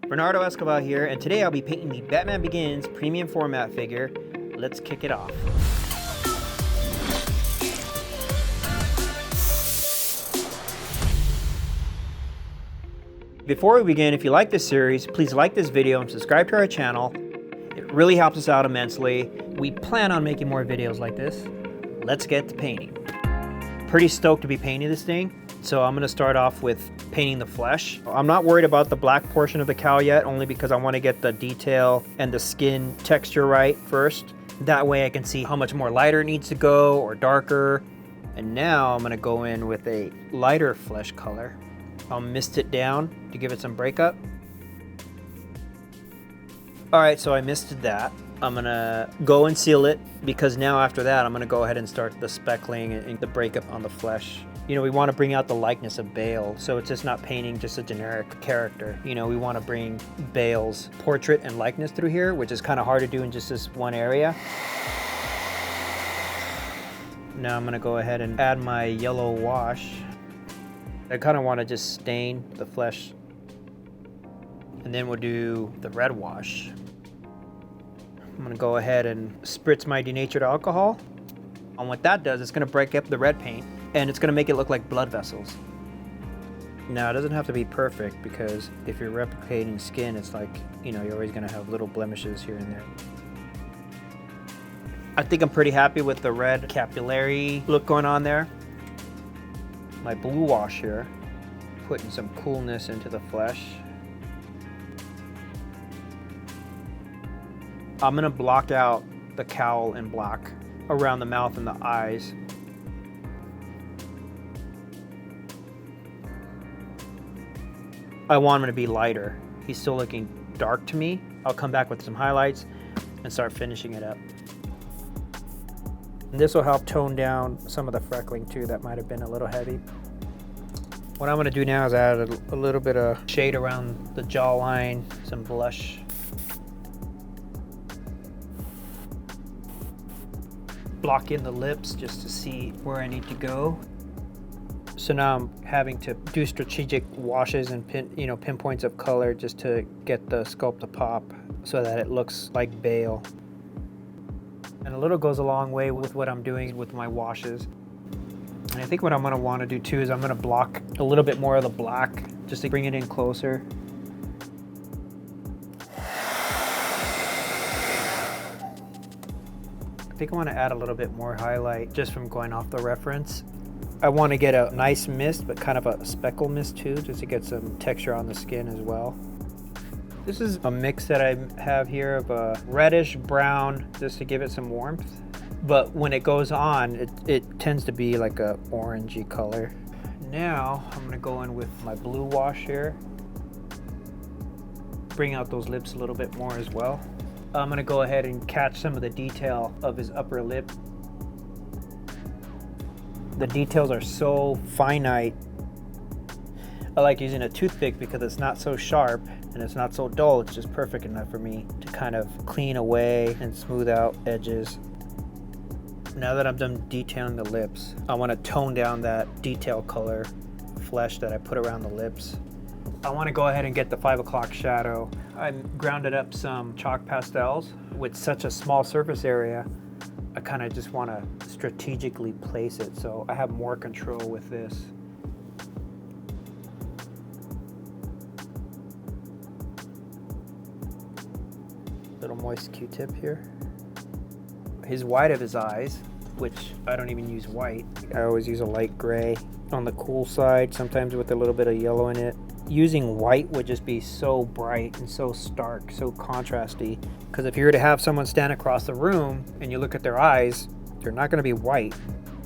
Bernardo Esquivel here, and today I'll be painting the Batman Begins premium format figure. Let's kick it off. Before we begin, if you like this series, please like this video and subscribe to our channel. It really helps us out immensely. We plan on making more videos like this. Let's get to painting. Pretty stoked to be painting this thing. So I'm going to start off with painting the flesh. I'm not worried about the black portion of the cowl yet, only because I want to get the detail and the skin texture right first. That way I can see how much more lighter it needs to go or darker. And now I'm going to go in with a lighter flesh color. I'll mist it down to give it some breakup. Alright, so I misted that. I'm going to go and seal it, because now after that I'm going to go ahead and start the speckling and the breakup on the flesh. You know, we want to bring out the likeness of Bale, so it's just not painting just a generic character. You know, we want to bring Bale's portrait and likeness through here, which is kind of hard to do in just this one area. Now I'm going to go ahead and add my yellow wash. I kind of want to just stain the flesh. And then we'll do the red wash. I'm going to go ahead and spritz my denatured alcohol. And what that does, it's going to break up the red paint, and it's going to make it look like blood vessels. Now, it doesn't have to be perfect, because if you're replicating skin, it's like, you know, you're always going to have little blemishes here and there. I think I'm pretty happy with the red capillary look going on there. My blue wash here, putting some coolness into the flesh. I'm going to block out the cowl in black around the mouth and the eyes. I want him to be lighter. He's still looking dark to me. I'll come back with some highlights and start finishing it up. And this will help tone down some of the freckling too that might have been a little heavy. What I'm going to do now is add a little bit of shade around the jawline, some blush. Block in the lips just to see where I need to go. So now I'm having to do strategic washes and pinpoints of color just to get the sculpt to pop so that it looks like Bale. And a little goes a long way with what I'm doing with my washes. And I think what I'm going to want to do too is I'm going to block a little bit more of the black just to bring it in closer. I think I want to add a little bit more highlight just from going off the reference. I want to get a nice mist, but kind of a speckle mist too, just to get some texture on the skin as well. This is a mix that I have here of a reddish brown, just to give it some warmth. But when it goes on, it tends to be like a orangey color. Now I'm going to go in with my blue wash here. Bring out those lips a little bit more as well. I'm going to go ahead and catch some of the detail of his upper lip. The details are so finite. I like using a toothpick because it's not so sharp and it's not so dull. It's just perfect enough for me to kind of clean away and smooth out edges. Now that I'm done detailing the lips, I want to tone down that detail color flesh that I put around the lips. I want to go ahead and get the 5 o'clock shadow. I grounded up some chalk pastels. With such a small surface area, I kind of just want to strategically place it so I have more control with this. Little moist Q-tip here. His white of his eyes, which I don't even use white. I always use a light gray on the cool side, sometimes with a little bit of yellow in it. Using white would just be so bright and so stark, so contrasty. Because if you were to have someone stand across the room and you look at their eyes, they're not going to be white.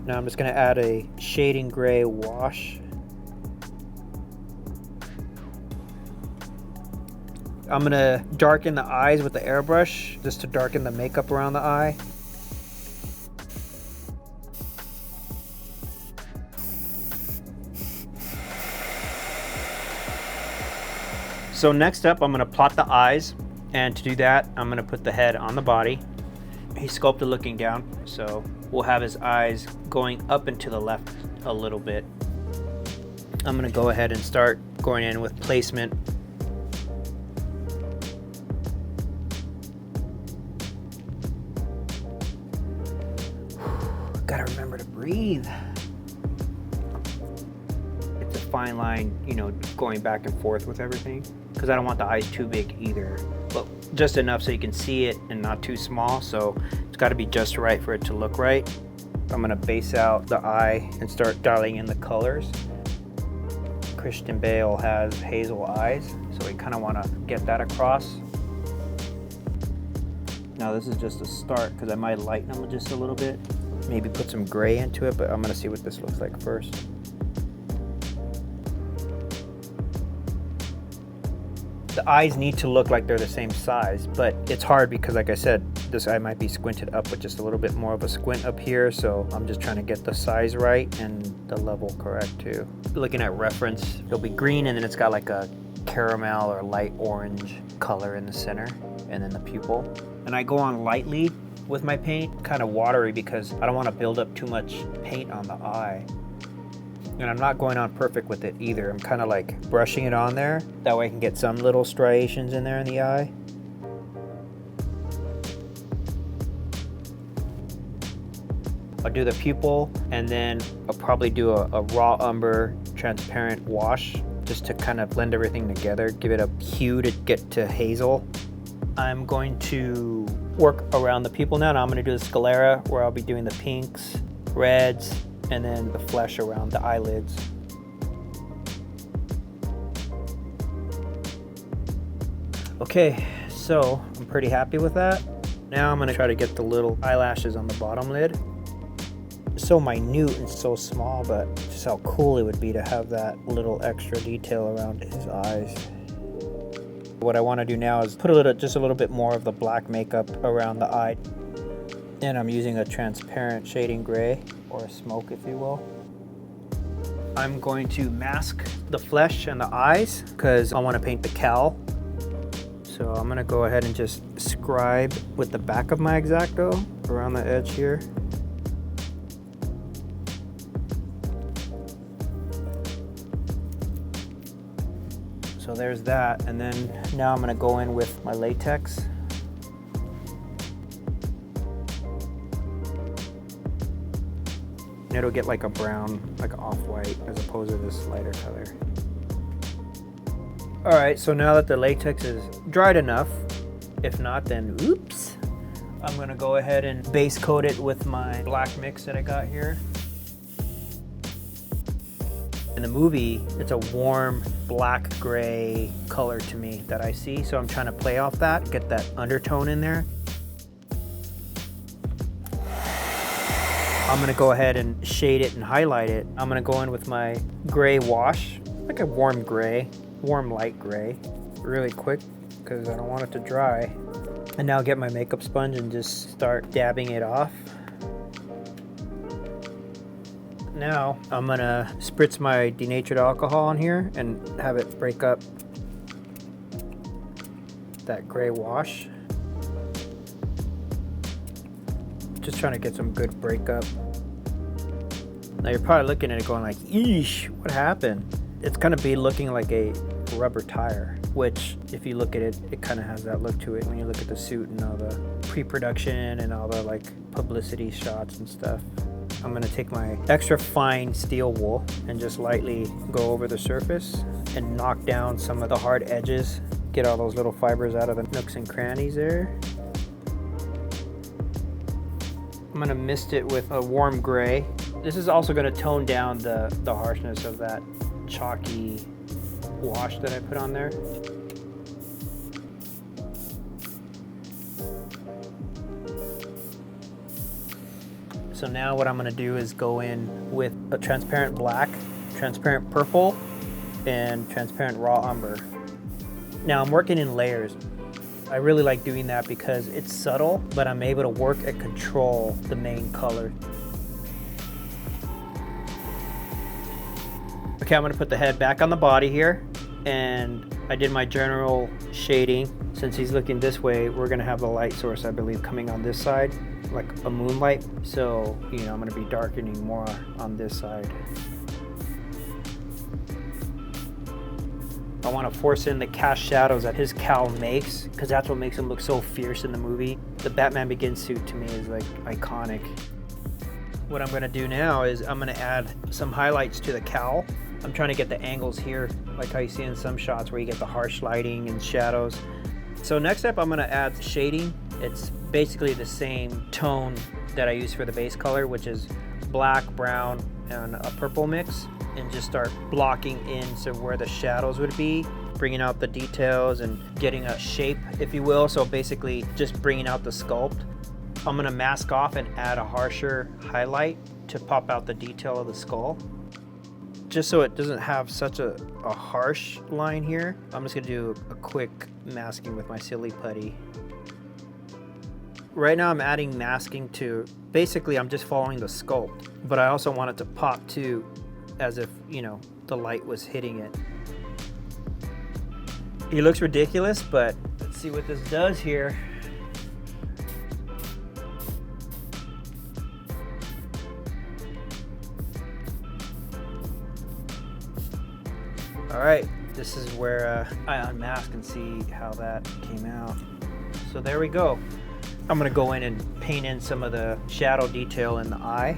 Now I'm just going to add a shading gray wash. I'm going to darken the eyes with the airbrush just to darken the makeup around the eye. So next up, I'm going to plot the eyes, and to do that, I'm going to put the head on the body. He's sculpted looking down, so we'll have his eyes going up and to the left a little bit. I'm going to go ahead and start going in with placement. Gotta remember to breathe. It's a fine line, you know, going back and forth with everything, because I don't want the eyes too big either, but just enough so you can see it and not too small. So it's got to be just right for it to look right. I'm gonna base out the eye and start dialing in the colors. Christian Bale has hazel eyes, so we kind of want to get that across. Now this is just a start, because I might lighten them just a little bit, maybe put some gray into it, but I'm gonna see what this looks like first. The eyes need to look like they're the same size, but it's hard because, like I said, this eye might be squinted up with just a little bit more of a squint up here, so I'm just trying to get the size right and the level correct too. Looking at reference, it'll be green, and then it's got like a caramel or light orange color in the center, and then the pupil. And I go on lightly with my paint, kind of watery, because I don't want to build up too much paint on the eye. And I'm not going on perfect with it either. I'm kind of like brushing it on there. That way I can get some little striations in there in the eye. I'll do the pupil, and then I'll probably do a raw umber transparent wash just to kind of blend everything together, give it a hue to get to hazel. I'm going to work around the pupil now. I'm going to do the sclera, where I'll be doing the pinks, reds, and then the flesh around the eyelids. Okay, so I'm pretty happy with that. Now I'm gonna try to get the little eyelashes on the bottom lid. It's so minute and so small, but just how cool it would be to have that little extra detail around his eyes. What I want to do now is put just a little bit more of the black makeup around the eye. And I'm using a transparent shading gray, or a smoke if you will. I'm going to mask the flesh and the eyes because I want to paint the cowl. So I'm going to go ahead and just scribe with the back of my X-Acto around the edge here. So there's that, and then now I'm going to go in with my latex. And it'll get like a brown, like off-white, as opposed to this lighter color. All right, so now that the latex is dried enough, if not, then oops, I'm gonna go ahead and base coat it with my black mix that I got here. In the movie, it's a warm black gray color to me that I see, so I'm trying to play off that, get that undertone in there. I'm gonna go ahead and shade it and highlight it. I'm gonna go in with my gray wash, like a warm gray, warm light gray, really quick because I don't want it to dry. And now get my makeup sponge and just start dabbing it off. Now I'm gonna spritz my denatured alcohol on here and have it break up that gray wash. Just trying to get some good breakup. Now you're probably looking at it going like, eesh, what happened? It's gonna be looking like a rubber tire, which if you look at it, it kind of has that look to it when you look at the suit and all the pre-production and all the like publicity shots and stuff. I'm gonna take my extra fine steel wool and just lightly go over the surface and knock down some of the hard edges, get all those little fibers out of the nooks and crannies there. I'm gonna mist it with a warm gray. This is also gonna tone down the harshness of that chalky wash that I put on there. So now what I'm gonna do is go in with a transparent black, transparent purple, and transparent raw umber. Now I'm working in layers. I really like doing that because it's subtle, but I'm able to work and control the main color. Okay, I'm gonna put the head back on the body here, and I did my general shading. Since he's looking this way, we're gonna have the light source, I believe, coming on this side, like a moonlight. So, you know, I'm gonna be darkening more on this side. I want to force in the cast shadows that his cowl makes, because that's what makes him look so fierce in the movie. The Batman Begins suit to me is like iconic. What I'm gonna do now is I'm gonna add some highlights to the cowl. I'm trying to get the angles here, like how you see in some shots where you get the harsh lighting and shadows. So next up, I'm gonna add shading. It's basically the same tone that I use for the base color, which is black, brown, and a purple mix, and just start blocking in so where the shadows would be, bringing out the details and getting a shape, if you will. So basically just bringing out the sculpt. I'm gonna mask off and add a harsher highlight to pop out the detail of the skull. Just so it doesn't have such a harsh line here, I'm just gonna do a quick masking with my silly putty. Right now I'm adding masking to, basically I'm just following the sculpt, but I also want it to pop too, as if, you know, the light was hitting it. He looks ridiculous, but let's see what this does here. All right, this is where I unmask and see how that came out. So there we go. I'm gonna go in and paint in some of the shadow detail in the eye.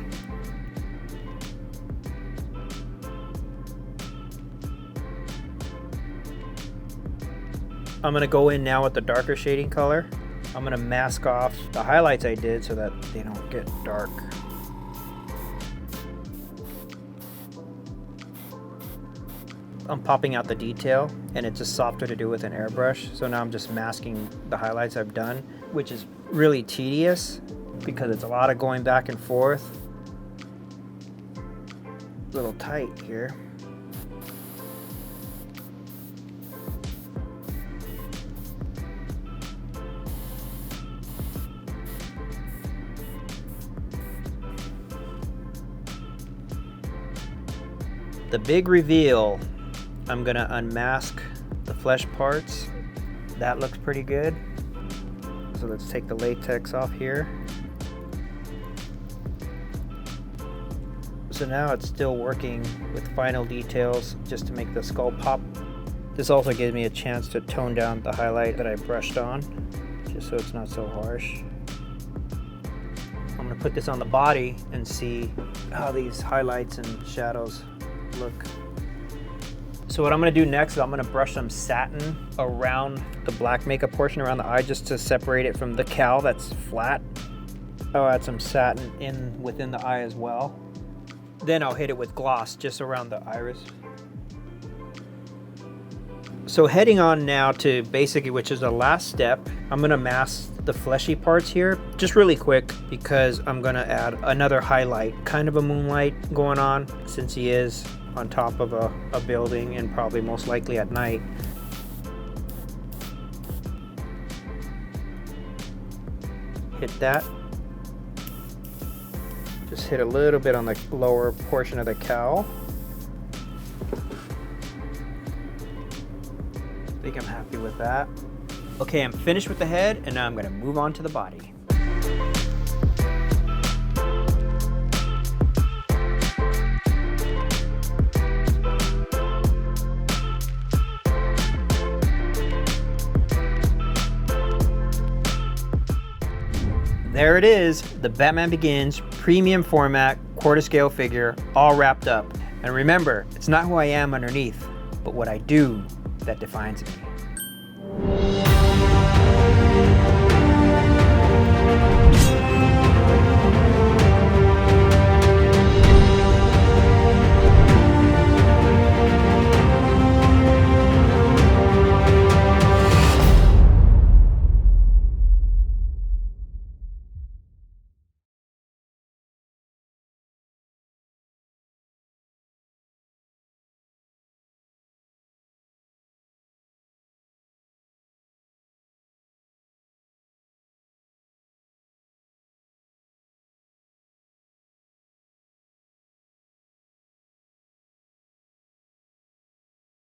I'm gonna go in now with the darker shading color. I'm gonna mask off the highlights I did so that they don't get dark. I'm popping out the detail, and it's just softer to do with an airbrush. So now I'm just masking the highlights I've done, which is really tedious because it's a lot of going back and forth. A little tight here. The big reveal. I'm gonna unmask the flesh parts. That looks pretty good. So let's take the latex off here. So now it's still working with final details just to make the skull pop. This also gives me a chance to tone down the highlight that I brushed on, just so it's not so harsh. I'm gonna put this on the body and see how these highlights and shadows look. So what I'm gonna do next is I'm gonna brush some satin around the black makeup portion around the eye just to separate it from the cowl that's flat. I'll add some satin in within the eye as well. Then I'll hit it with gloss just around the iris. So heading on now to basically, which is the last step, I'm gonna mask the fleshy parts here just really quick because I'm gonna add another highlight, kind of a moonlight going on since he is on top of a building and probably most likely at night. Hit that. Just hit a little bit on the lower portion of the cowl. I think I'm happy with that. Okay, I'm finished with the head and now I'm gonna move on to the body. There it is, the Batman Begins premium format quarter scale figure all wrapped up. And remember, it's not who I am underneath, but what I do that defines me.